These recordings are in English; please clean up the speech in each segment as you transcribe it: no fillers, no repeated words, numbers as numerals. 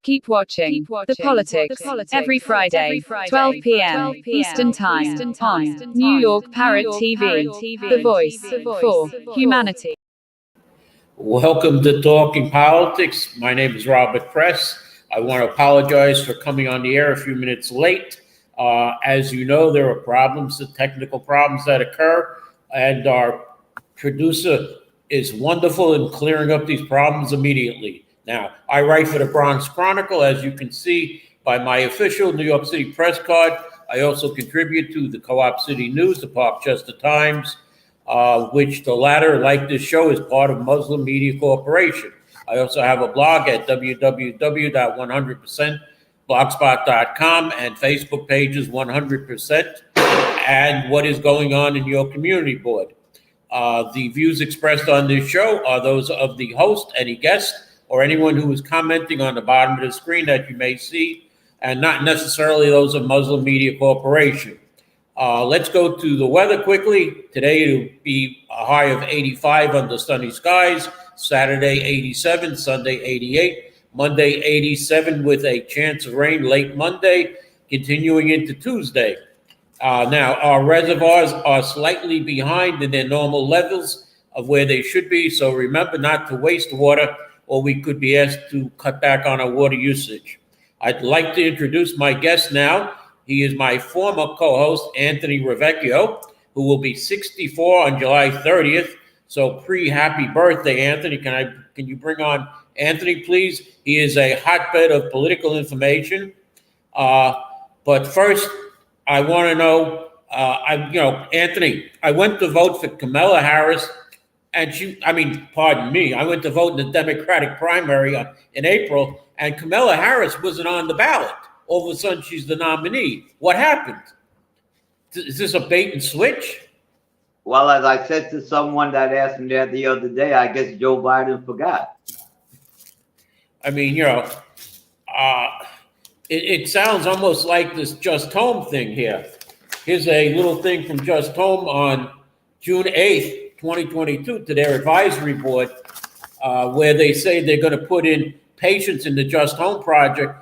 Keep watching The Politics every Friday, 12 p.m. Eastern Time on New York Parrot TV, the voice for humanity. Welcome to Talking Politics. My name is Robert Press. I want to apologize for coming on the air a few minutes late. As you know, there are problems, the technical problems that occur, and our producer is wonderful in clearing up these problems immediately. Now, I write for the Bronx Chronicle, as you can see by my official New York City press card. I also contribute to the Co-op City News, the Parkchester Times, which the latter, like this show, is part of Muslim Media Corporation. I also have a blog at www.100%blogspot.com and Facebook pages 100% and what is going on in your community board. The views expressed on this show are those of the host, any guest, or anyone who is commenting on the bottom of the screen that you may see, and not necessarily those of Muslim Media Corporation. Let's go to the weather quickly. Today it'll be a high of 85 under sunny skies, Saturday 87, Sunday 88, Monday 87 with a chance of rain late Monday, continuing into Tuesday. Now, our reservoirs are slightly behind in their normal levels of where they should be, so remember not to waste water, or we could be asked to cut back on our water usage. I'd like to introduce my guest now. He is my former co-host, Anthony Ravecchio, who will be 64 on July 30th. So pre-happy birthday, Anthony. Can you bring on Anthony, please? He is a hotbed of political information. But first, I want to know, Anthony, I went to vote for Kamala Harris. And I went to vote in the Democratic primary in April, and Kamala Harris wasn't on the ballot. All of a sudden, she's the nominee. What happened? Is this a bait and switch? Well, as I said to someone that asked me that the other day, I guess Joe Biden forgot. I mean, it sounds almost like this Just Home thing here. Here's a little thing from Just Home on June 8th. 2022 to their advisory board, where they say they're going to put in patients in the Just Home project,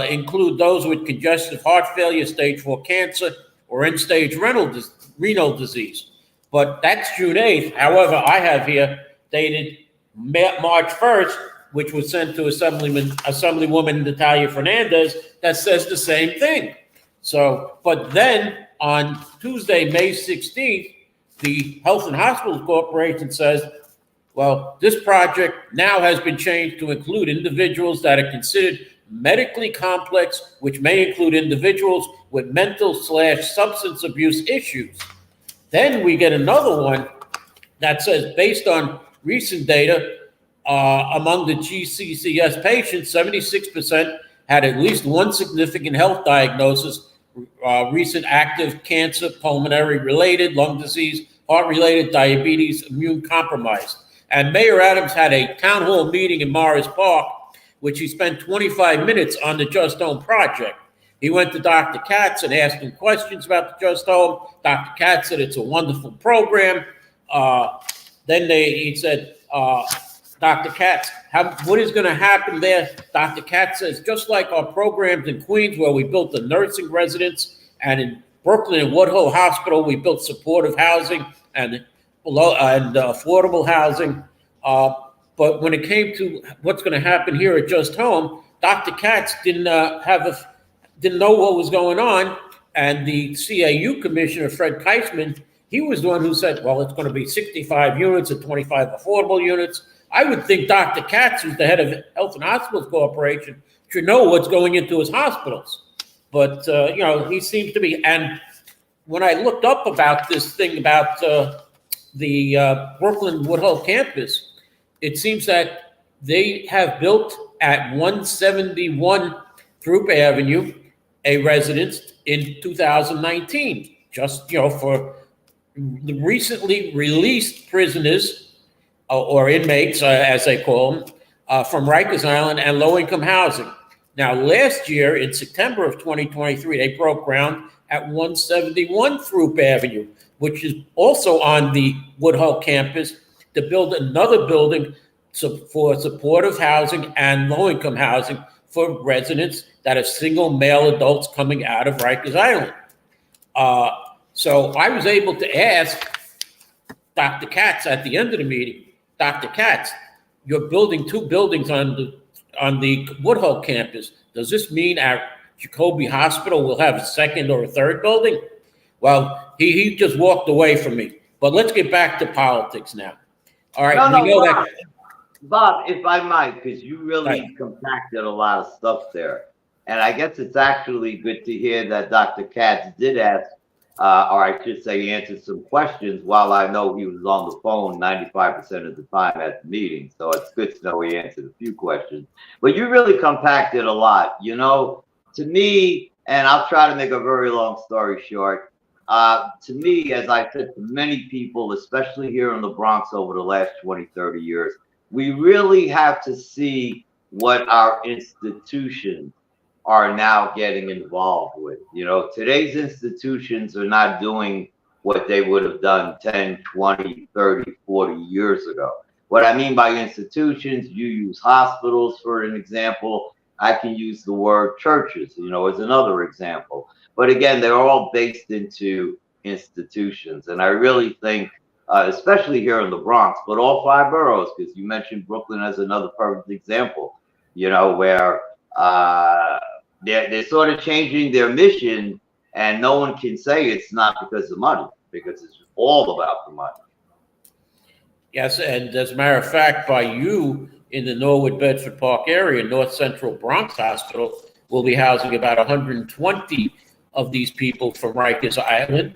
include those with congestive heart failure, stage 4 cancer, or end-stage renal disease. But that's June 8th. However, I have here dated March 1st, which was sent to Assemblywoman Natalia Fernandez, that says the same thing. So, but then on Tuesday, May 16th, the Health and Hospitals Corporation says, well, this project now has been changed to include individuals that are considered medically complex, which may include individuals with mental/substance abuse issues. Then we get another one that says, based on recent data, among the GCCS patients, 76% had at least one significant health diagnosis, recent active cancer, pulmonary related, lung disease, heart related, diabetes, immune compromised. And Mayor Adams had a town hall meeting in Morris Park, which he spent 25 minutes on the Just Home project. He went to Dr. Katz and asked him questions about the Just Home. Dr. Katz said it's a wonderful program. He said, Dr. Katz, what is going to happen there? Dr. Katz says, just like our programs in Queens, where we built a nursing residence, and in Brooklyn and Woodhull Hospital, we built supportive housing and affordable housing. But when it came to what's going to happen here at Just Home, Dr. Katz didn't know what was going on, and the CAU commissioner, Fred Keisman, he was the one who said, well, it's going to be 65 units and 25 affordable units. I would think Dr. Katz, who's the head of Health and Hospitals Corporation, should know what's going into his hospitals. But, he seems to be. And when I looked up about this thing about the Brooklyn Woodhull campus, it seems that they have built at 171 Throop Avenue a residence in 2019, just, for the recently released prisoners or inmates, as they call them, from Rikers Island and low-income housing. Now, last year, in September of 2023, they broke ground at 171 Throop Avenue, which is also on the Woodhull campus, to build another building for supportive housing and low-income housing for residents that are single male adults coming out of Rikers Island. So I was able to ask Dr. Katz at the end of the meeting, Dr. Katz, you're building 2 buildings on the Woodhull campus. Does this mean our Jacoby Hospital will have a second or a third building? Well, he just walked away from me. But let's get back to politics now. All right, No, we know Bob, that. Bob, if I might, because you really Right. compacted a lot of stuff there. And I guess it's actually good to hear that Dr. Katz did ask, or I should say answered some questions while I know he was on the phone 95% of the time at the meeting. So it's good to know he answered a few questions. But you really compacted a lot. You know, to me, and I'll try to make a very long story short, to me, as I said to many people, especially here in the Bronx over the last 20, 30 years, we really have to see what our institutions are now getting involved with. You know, today's institutions are not doing what they would have done 10, 20, 30, 40 years ago. What I mean by institutions, you use hospitals for an example. I can use the word churches, you know, as another example. But again, they're all based into institutions. And I really think, especially here in the Bronx, but all 5 boroughs, because you mentioned Brooklyn as another perfect example, you know, where they're sort of changing their mission, and no one can say it's not because of money, because it's all about the money. Yes, and as a matter of fact, by you in the Norwood Bedford Park area, North Central Bronx Hospital will be housing about 120 of these people from Rikers Island,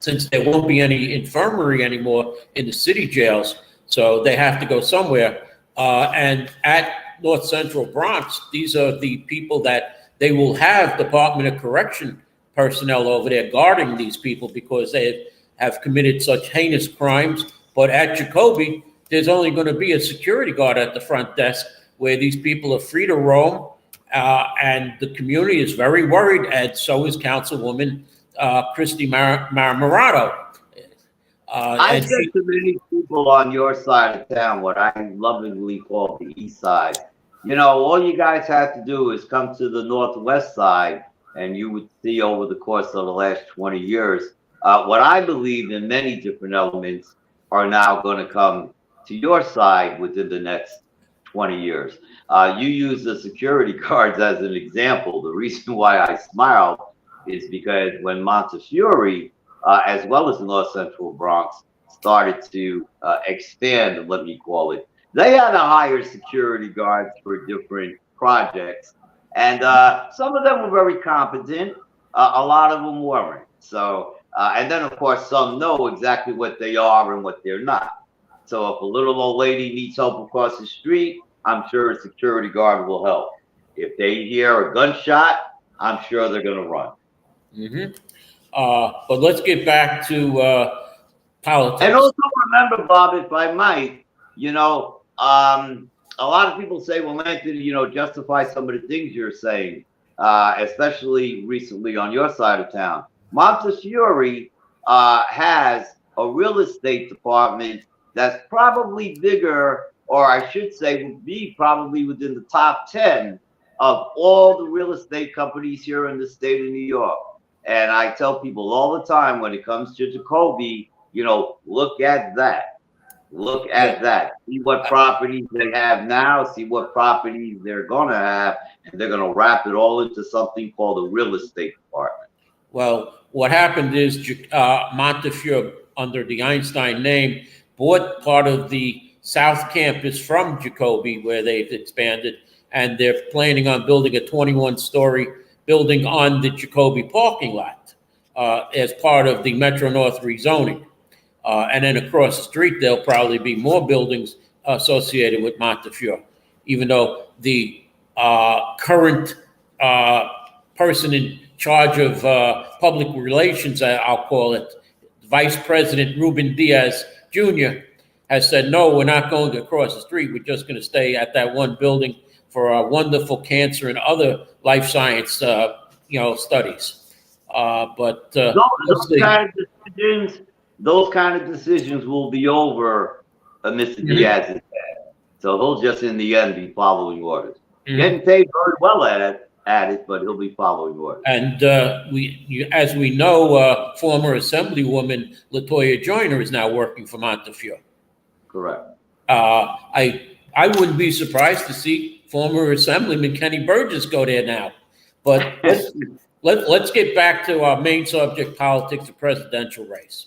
since there won't be any infirmary anymore in the city jails, so they have to go somewhere. And at North Central Bronx, these are the people that they will have Department of Correction personnel over there guarding these people because they have committed such heinous crimes. But at Jacoby, there's only going to be a security guard at the front desk where these people are free to roam. And the community is very worried, and so is Councilwoman Christy Marmorato. I said to many people on your side of town, what I lovingly call the east side, you know, all you guys have to do is come to the northwest side, and you would see over the course of the last 20 years, what I believe in many different elements are now going to come to your side within the next 20 years. You use the security guards as an example. The reason why I smiled is because when Montefiore, as well as the North Central Bronx, started to expand, let me call it, they had to hire security guards for different projects. And some of them were very competent. A lot of them weren't. So, and then of course, some know exactly what they are and what they're not. So if a little old lady needs help across the street, I'm sure a security guard will help. If they hear a gunshot, I'm sure they're going to run. Mm-hmm. But let's get back to politics. And also remember, Bob, if I might, you know, a lot of people say, well, Anthony, you know, justify some of the things you're saying, especially recently on your side of town. Montefiore has a real estate department that's probably bigger, or I should say would be probably within the top 10 of all the real estate companies here in the state of New York. And I tell people all the time when it comes to Jacoby, you know, look at that. Look at that. See what properties they have now. See what properties they're going to have. And they're going to wrap it all into something called a real estate department. Well, what happened is Montefiore, under the Einstein name, bought part of the South Campus from Jacoby, where they've expanded. And they're planning on building a 21-story building on the Jacoby parking lot as part of the Metro North rezoning. And then across the street, there'll probably be more buildings associated with Montefiore, even though the current person in charge of public relations, I'll call it, Vice President Ruben Diaz Jr., has said, no, we're not going to cross the street. We're just going to stay at that one building for our wonderful cancer and other life science, studies. But those kind of decisions will be over Mr. Diaz's head. So he'll just, in the end, be following orders. Getting paid very well at it, but he'll be following orders. And as we know, former Assemblywoman LaToya Joyner is now working for Montefiore. Correct. I wouldn't be surprised to see former Assemblyman Kenny Burgess go there now. But let's get back to our main subject, politics, the presidential race.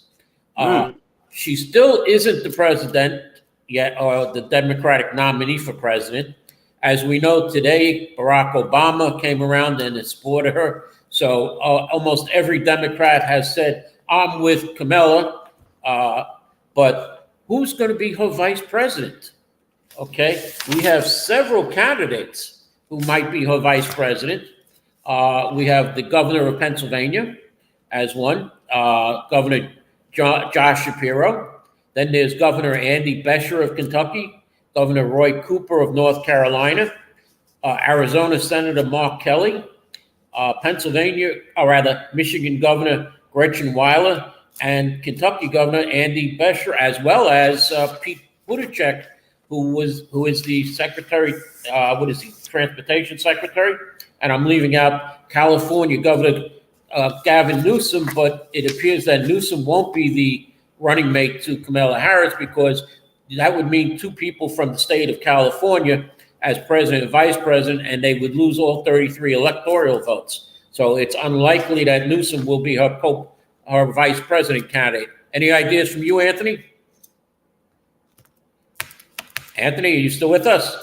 She still isn't the president yet, or the Democratic nominee for president. As we know today, Barack Obama came around and supported her. So almost every Democrat has said, I'm with Kamala. But who's going to be her vice president? Okay, we have several candidates who might be her vice president. We have the governor of Pennsylvania as one, Governor Josh Shapiro. Then there's Governor Andy Beshear of Kentucky, Governor Roy Cooper of North Carolina, Arizona Senator Mark Kelly, Michigan Governor Gretchen Whitler, and Kentucky Governor Andy Beshear, as well as Pete Buttigieg, who is the secretary, transportation secretary, and I'm leaving out California Governor Gavin Newsom, but it appears that Newsom won't be the running mate to Kamala Harris, because that would mean two people from the state of California as president and vice president, and they would lose all 33 electoral votes. So it's unlikely that Newsom will be her vice president candidate. Any ideas from you, Anthony? Anthony, are you still with us?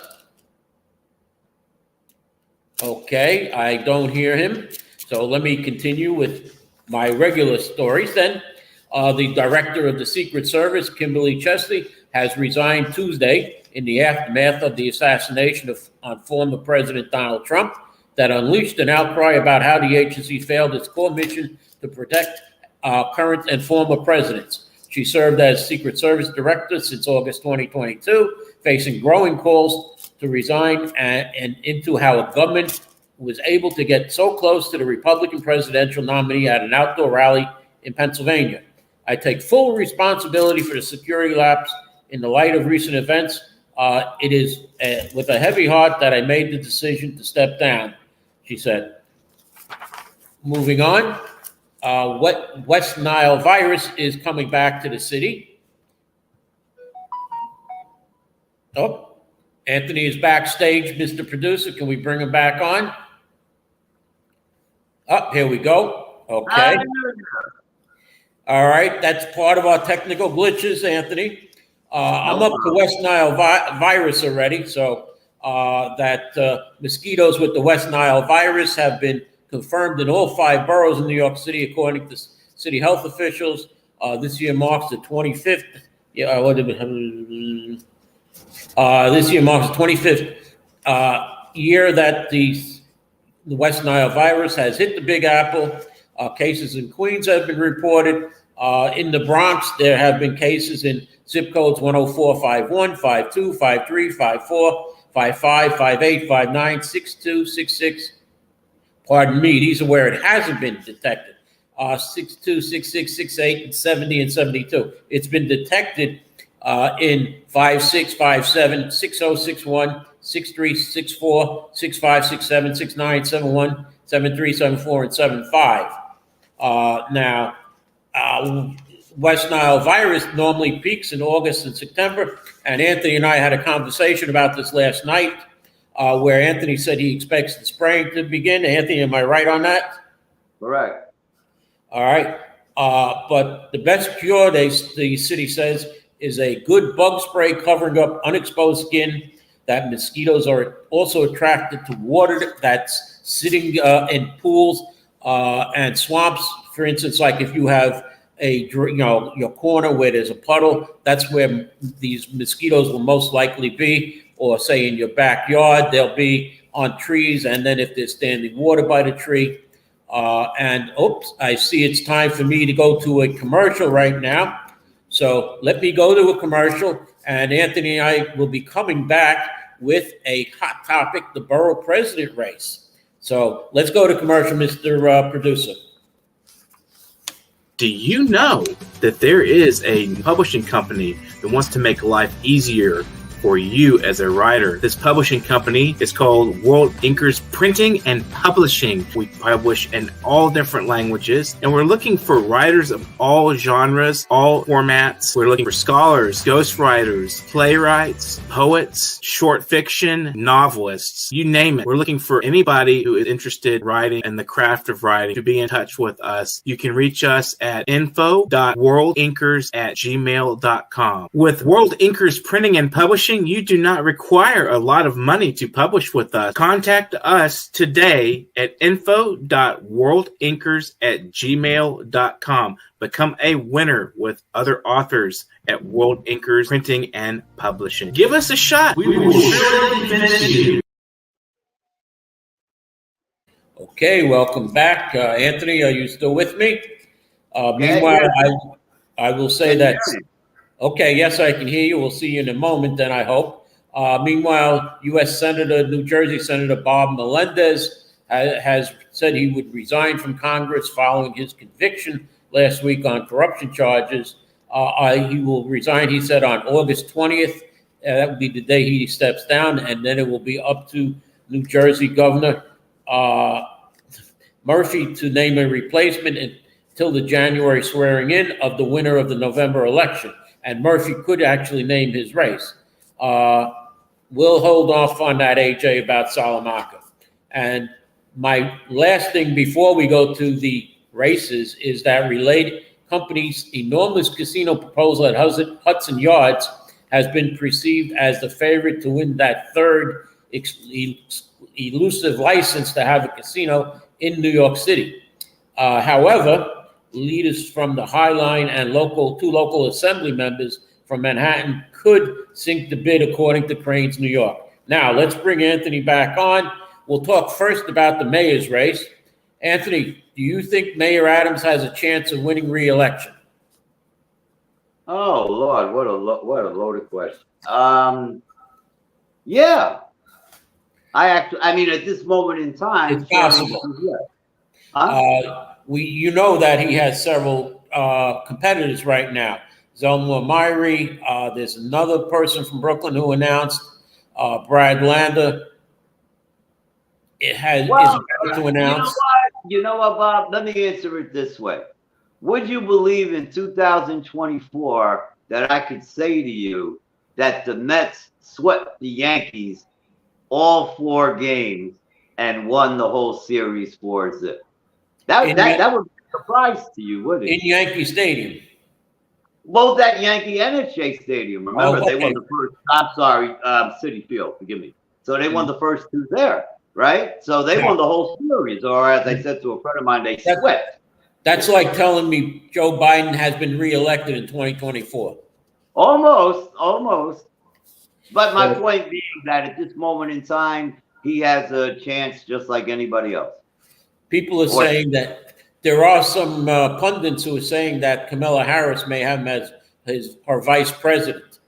Okay, I don't hear him. So let me continue with my regular stories then. The director of the Secret Service, Kimberly Chesley, has resigned Tuesday in the aftermath of the assassination on former President Donald Trump that unleashed an outcry about how the agency failed its core mission to protect current and former presidents. She served as Secret Service director since August 2022, facing growing calls to resign and into how a government was able to get so close to the Republican presidential nominee at an outdoor rally in Pennsylvania. I take full responsibility for the security lapse in the light of recent events. It is with a heavy heart that I made the decision to step down, she said. Moving on, West Nile virus is coming back to the city. Oh, Anthony is backstage, Mr. Producer. Can we bring him back on? Oh, here we go. Okay. All right, that's part of our technical glitches, Anthony. I'm up to West Nile virus already, so that mosquitoes with the West Nile virus have been confirmed in all 5 boroughs in New York City, according to city health officials. This year marks the 25th. This year marks the 25th year that the West Nile virus has hit the Big Apple. Cases in Queens have been reported. In the Bronx, there have been cases in zip codes 104, 51, 52, 53, 54, 55, 58, 59, 62, 66. Pardon me, these are where it hasn't been detected. 62, 66, 68, and 70, and 72. It's been detected in 56, 57, 60, 61, 63, 64, 65, 67, 69, 71, 73, 74, and 75. Now, West Nile virus normally peaks in August and September, and Anthony and I had a conversation about this last night, where Anthony said he expects the spraying to begin. Anthony, am I right on that? Correct. All right. But the best cure, the city says, is a good bug spray covering up unexposed skin. That mosquitoes are also attracted to water that's sitting in pools and swamps. For instance, like if you have your corner where there's a puddle, that's where these mosquitoes will most likely be. Or say in your backyard, they'll be on trees. And then if there's standing water by the tree, I see it's time for me to go to a commercial right now. So let me go to a commercial, and Anthony and I will be coming back with a hot topic, the borough president race. So let's go to commercial, Mr. Producer. Do you know that there is a publishing company that wants to make life easier for you as a writer. This publishing company is called World Inkers Printing and Publishing. We publish in all different languages, and we're looking for writers of all genres, all formats. We're looking for scholars, ghostwriters, playwrights, poets, short fiction, novelists, you name it. We're looking for anybody who is interested in writing and the craft of writing to be in touch with us. You can reach us at info.worldinkers@gmail.com. With World Inkers Printing and Publishing, you do not require a lot of money to publish with us. Contact us today at info.worldinkers@gmail.com. Become a winner with other authors at World Inkers Printing and Publishing. Give us a shot. We will surely convince you. Okay, welcome back. Anthony, are you still with me? Meanwhile, I will say that, okay, yes, I can hear you. We'll see you in a moment, then I hope. Meanwhile, U.S. Senator, New Jersey Senator Bob Melendez has said he would resign from Congress following his conviction last week on corruption charges. He will resign, he said, on August 20th. That will be the day he steps down, and then it will be up to New Jersey Governor Murphy to name a replacement until the January swearing in of the winner of the November election. And Murphy could actually name his race. We'll hold off on that, AJ, about Salamanca. And my last thing before we go to the races is that related company's enormous casino proposal at Hudson Yards has been perceived as the favorite to win that third elusive license to have a casino in New York City. However, leaders from the High Line and two local assembly members from Manhattan could sink the bid, according to Crain's New York. Now, let's bring Anthony back on. We'll talk first about the mayor's race. Anthony, do you think Mayor Adams has a chance of winning re-election? Oh Lord, what a loaded question. Yeah, I mean, at this moment in time, it's possible. You know that he has several competitors right now. Zelma Myrie, there's another person from Brooklyn who announced, Brad Lander. Is about to announce. You know what, Bob? Let me answer it this way. Would you believe in 2024 that I could say to you that the Mets swept the Yankees all 4 games and won the whole series 4-0? That would be a surprise to you, wouldn't it? In Yankee Stadium. Both at Yankee and at Shea Stadium. Remember, they won the first. I'm sorry, Citi Field. Forgive me. So they won the first 2 there, right? So they won the whole series, or as I said to a friend of mine, they swept. That's like telling me Joe Biden has been reelected in 2024. Almost. But my point being that at this moment in time, he has a chance just like anybody else. People are saying that there are some pundits who are saying that Kamala Harris may have him as her vice president.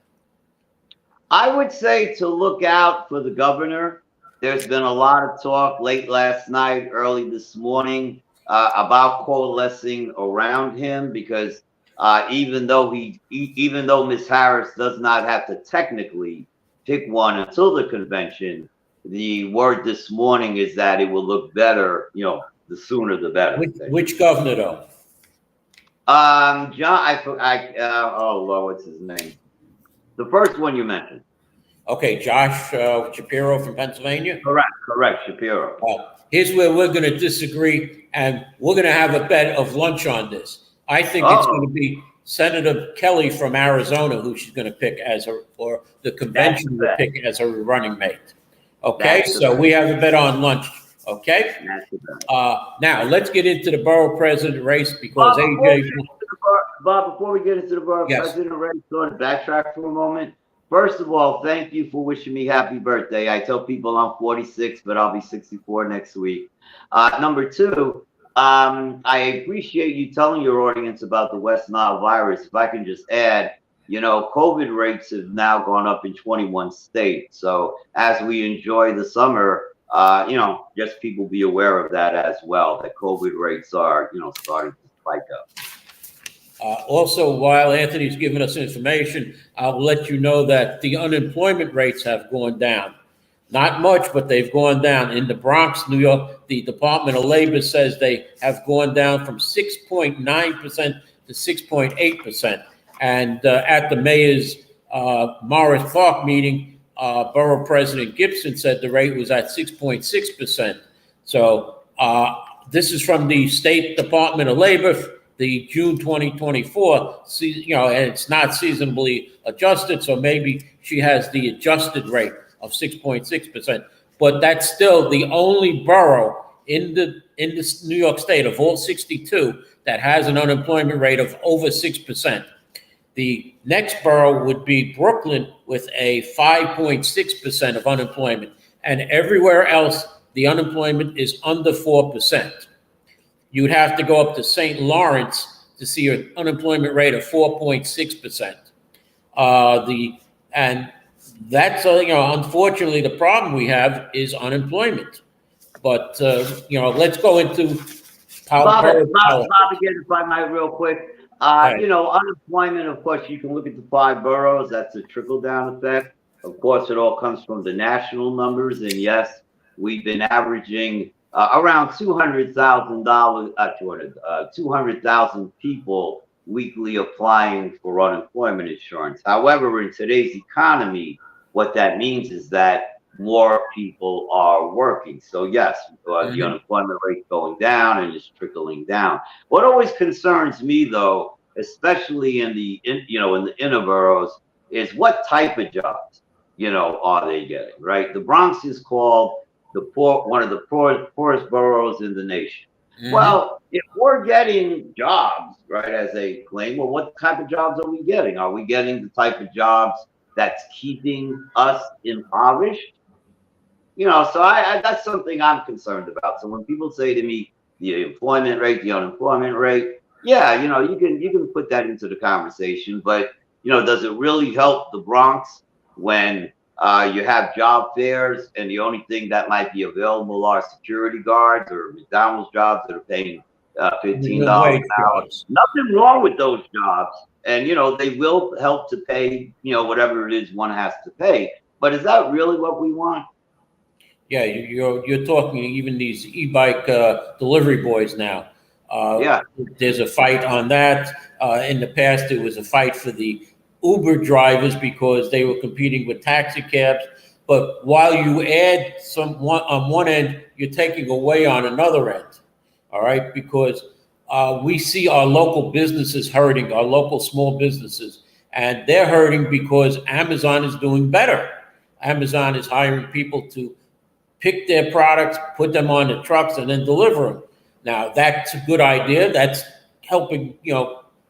I would say to look out for the governor. There's been a lot of talk late last night, early this morning, about coalescing around him, because even though Ms. Harris does not have to technically pick one until the convention, the word this morning is that it will look better, the sooner the better. Which governor though? John, oh Lord, what's his name? The first one you mentioned. Okay, Josh Shapiro from Pennsylvania? Correct, Shapiro. Here's where we're going to disagree, and we're going to have a bet of lunch on this. I think it's going to be Senator Kelly from Arizona who she's going to pick as her, or the convention will pick as her running mate. Okay, so we have a bet on lunch. Okay? Now, let's get into the borough president race, because Bob, before we get into the borough president race, going to backtrack for a moment. First of all, thank you for wishing me happy birthday. I tell people I'm 46, but I'll be 64 next week. Number 2, I appreciate you telling your audience about the West Nile virus. If I can just add, COVID rates have now gone up in 21 states. So as we enjoy the summer, just people be aware of that as well, that COVID rates are, starting to spike up. Also, while Anthony's giving us information, I'll let you know that the unemployment rates have gone down. Not much, but they've gone down. In the Bronx, New York, the Department of Labor says they have gone down from 6.9% to 6.8%. And at the mayor's Morris Park meeting, Borough President Gibson said the rate was at 6.6%. So this is from the State Department of Labor, the June 2024, and it's not seasonably adjusted, so maybe she has the adjusted rate of 6.6%. But that's still the only borough in the New York State of all 62 that has an unemployment rate of over 6%. The next borough would be Brooklyn with a 5.6% of unemployment, and everywhere else the unemployment is under 4%. You would have to go up to St. Lawrence to see an unemployment rate of 4.6%. And that's unfortunately the problem we have is unemployment. But let's go into Bob, again, if I might, real quick. Right. Unemployment. Of course, you can look at the 5 boroughs. That's a trickle-down effect. Of course, it all comes from the national numbers, and yes, we've been averaging around $200,000 people weekly applying for unemployment insurance. However, in today's economy, what that means is that more people are working. So yes, the unemployment rate going down and it's trickling down. What always concerns me, though, especially in the inner boroughs, is what type of jobs are they getting? Right, the Bronx is called one of the poorest boroughs in the nation. Well, if we're getting jobs, right, as they claim, well, what type of jobs are we getting? Are we getting the type of jobs that's keeping us impoverished? So that's something I'm concerned about. So when people say to me, the employment rate, the unemployment rate, yeah, you can put that into the conversation, but does it really help the Bronx when you have job fairs and the only thing that might be available are security guards or McDonald's jobs that are paying $15 an hour? Nothing wrong with those jobs, and they will help to pay whatever it is one has to pay. But is that really what we want? Yeah, you're talking even these e-bike delivery boys now. Yeah, there's a fight on that. In the past, it was a fight for the Uber drivers because they were competing with taxi cabs. But while you add on one end, you're taking away on another end. All right, because we see our local businesses hurting, our local small businesses, and they're hurting because Amazon is doing better. Amazon is hiring people to pick their products, put them on the trucks, and then deliver them. Now, that's a good idea. That's helping,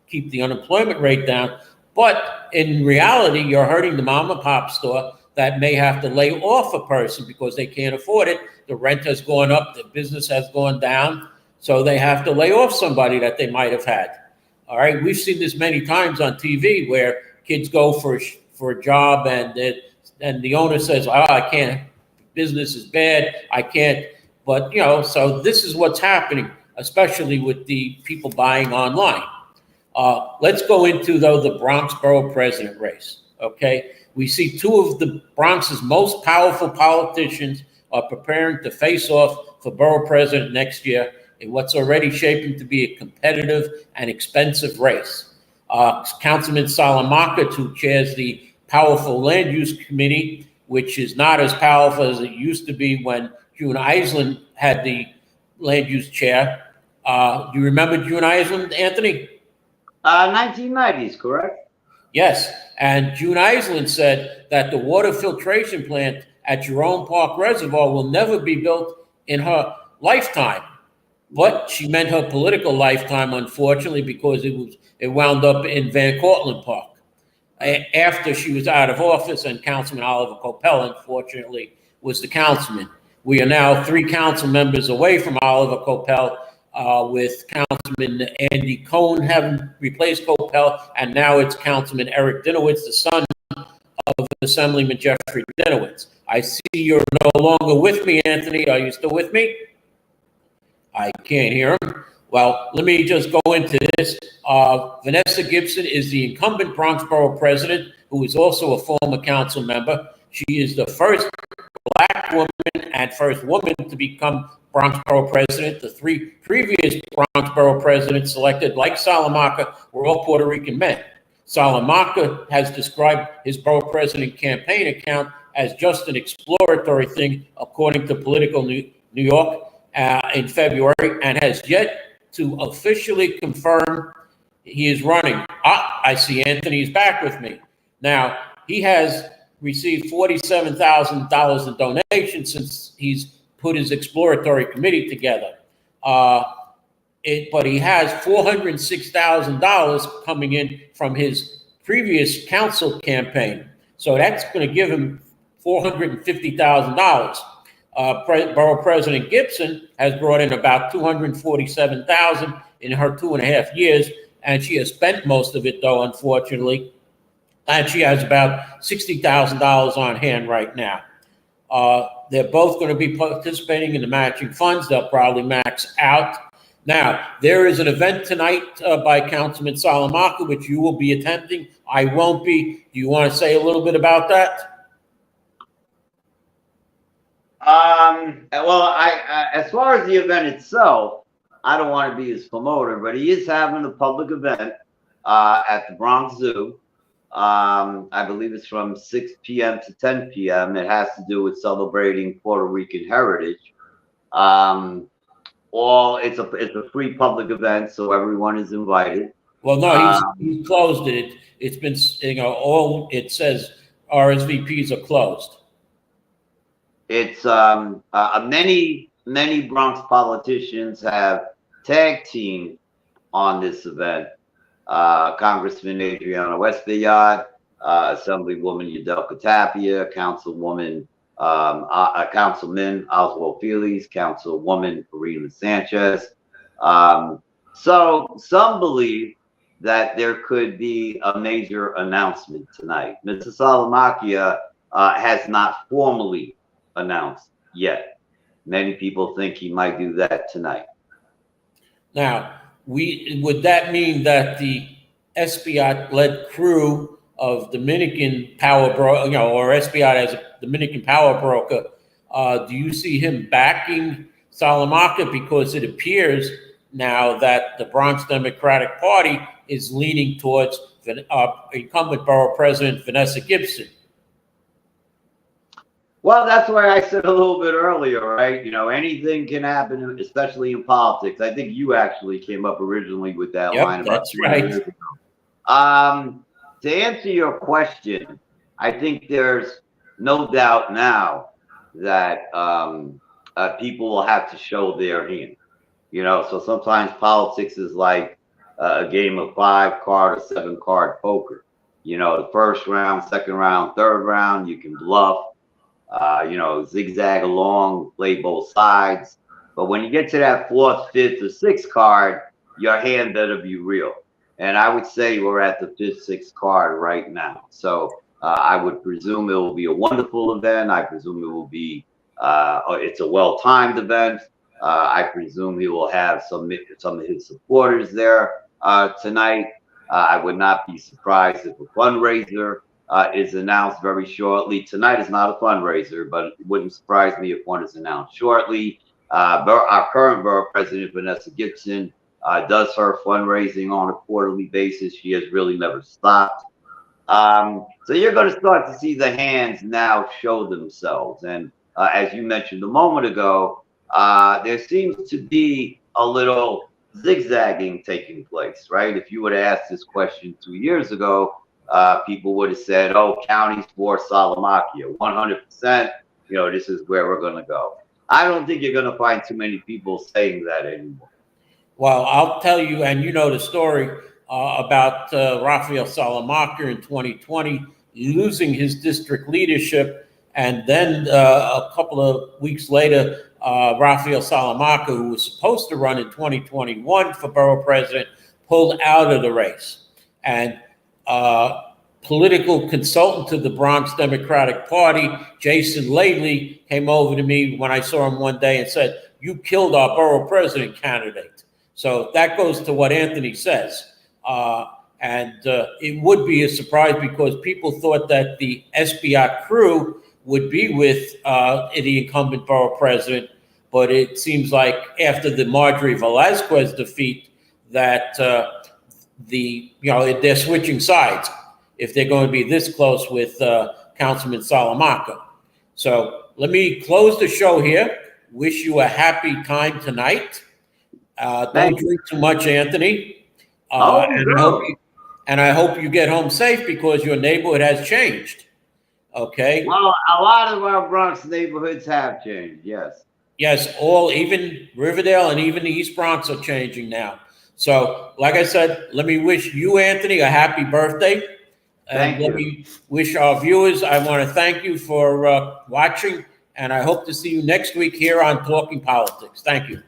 keep the unemployment rate down. But in reality, you're hurting the mom and pop store that may have to lay off a person because they can't afford it. The rent has gone up, the business has gone down, so they have to lay off somebody that they might have had. All right, we've seen this many times on TV where kids go for a job and the owner says, I can't. Business is bad. I can't. But, so this is what's happening, especially with the people buying online. Let's go into, though, the Bronx Borough President race. Okay. We see 2 of the Bronx's most powerful politicians are preparing to face off for borough president next year in what's already shaping to be a competitive and expensive race. Councilman Salamakert, who chairs the powerful Land Use Committee, which is not as powerful as it used to be when June Island had the land use chair. Do you remember June Island, Anthony? 1990s, correct? Yes, and June Island said that the water filtration plant at Jerome Park Reservoir will never be built in her lifetime. But she meant her political lifetime, unfortunately, because it wound up in Van Cortlandt Park. After she was out of office, and Councilman Oliver Coppell, unfortunately, was the councilman. We are now 3 council members away from Oliver Coppell, with Councilman Andy Cohen having replaced Coppell, and now it's Councilman Eric Dinowitz, the son of Assemblyman Jeffrey Dinowitz. I see you're no longer with me, Anthony. Are you still with me? I can't hear him. Well, let me just go into this. Vanessa Gibson is the incumbent Bronx Borough president, who is also a former council member. She is the first Black woman and first woman to become Bronx Borough president. The three previous Bronx Borough presidents selected, like Salamanca, were all Puerto Rican men. Salamanca has described his borough president campaign account as just an exploratory thing, according to Political New York, in February, and has yet to officially confirm he is running. I see Anthony's back with me. Now, he has received $47,000 in donations since he's put his exploratory committee together. But he has $406,000 coming in from his previous council campaign. So that's going to give him $450,000. Borough President Gibson has brought in about $247,000 in her 2.5 years, and she has spent most of it, though, unfortunately. And she has about $60,000 on hand right now. They're both going to be participating in the matching funds. They'll probably max out. Now, there is an event tonight by Councilman Salamanca, which you will be attending. I won't be. Do you want to say a little bit about that? Well, I as far as the event itself, I don't want to be his promoter, but he is having a public event at the Bronx Zoo. I believe it's from 6 p.m. to 10 p.m. It has to do with celebrating Puerto Rican heritage. It's a free public event, so everyone is invited. Well, no, he's closed it. It's been, all it says RSVPs are closed. It's many Bronx politicians have tag teamed on this event. Congressman Adriana Westballard, Assemblywoman Yudelka Tapia, Councilman Oswald Felix, Councilwoman Karina Sanchez. So some believe that there could be a major announcement tonight. Mr. Salamanca has not formally announced yet. Many people think he might do that tonight. Now, would that mean that the Espaillat-led crew of Dominican power broker, or Espaillat as a Dominican power broker, do you see him backing Salamanca? Because it appears now that the Bronx Democratic Party is leaning towards incumbent borough president Vanessa Gibson. Well, that's why I said a little bit earlier, right? Anything can happen, especially in politics. I think you actually came up originally with that line. That's right. To answer your question, I think there's no doubt now that people will have to show their hand. So sometimes politics is like a game of 5-card or 7-card poker. The first round, second round, third round, you can bluff. Zigzag along, play both sides. But when you get to that 4th, 5th, or 6th card, your hand better be real. And I would say we're at the 5th, 6th card right now. So I would presume it will be a wonderful event. I presume it will be, it's a well-timed event. I presume he will have some of his supporters there tonight. I would not be surprised if a fundraiser is announced very shortly. Tonight is not a fundraiser, but it wouldn't surprise me if one is announced shortly. Our current borough president, Vanessa Gibson, does her fundraising on a quarterly basis. She has really never stopped. So you're going to start to see the hands now show themselves. And as you mentioned a moment ago, there seems to be a little zigzagging taking place, right? If you would have asked this question 2 years ago, people would have said, "Oh, counties for Salamanca, 100%. This is where we're going to go." I don't think you're going to find too many people saying that anymore. Well, I'll tell you, and the story about Rafael Salamanca in 2020 losing his district leadership, and then a couple of weeks later, Rafael Salamanca, who was supposed to run in 2021 for borough president, pulled out of the race. And political consultant to the Bronx Democratic Party, Jason Laley, came over to me when I saw him one day and said, "You killed our borough president candidate." So that goes to what Anthony says. And it would be a surprise because people thought that the SBI crew would be with the incumbent borough president, but it seems like after the Marjorie Velazquez defeat that they're switching sides if they're going to be this close with Councilman Salamanca. So let me close the show here. Wish you a happy time tonight. Don't drink too much, Anthony. And I hope you get home safe because your neighborhood has changed. Okay. Well, a lot of our Bronx neighborhoods have changed. Yes. Yes, even Riverdale and even the East Bronx are changing now. So, like I said, let me wish you, Anthony, a happy birthday. And let me wish our viewers, I want to thank you for watching, and I hope to see you next week here on Talking Politics. Thank you.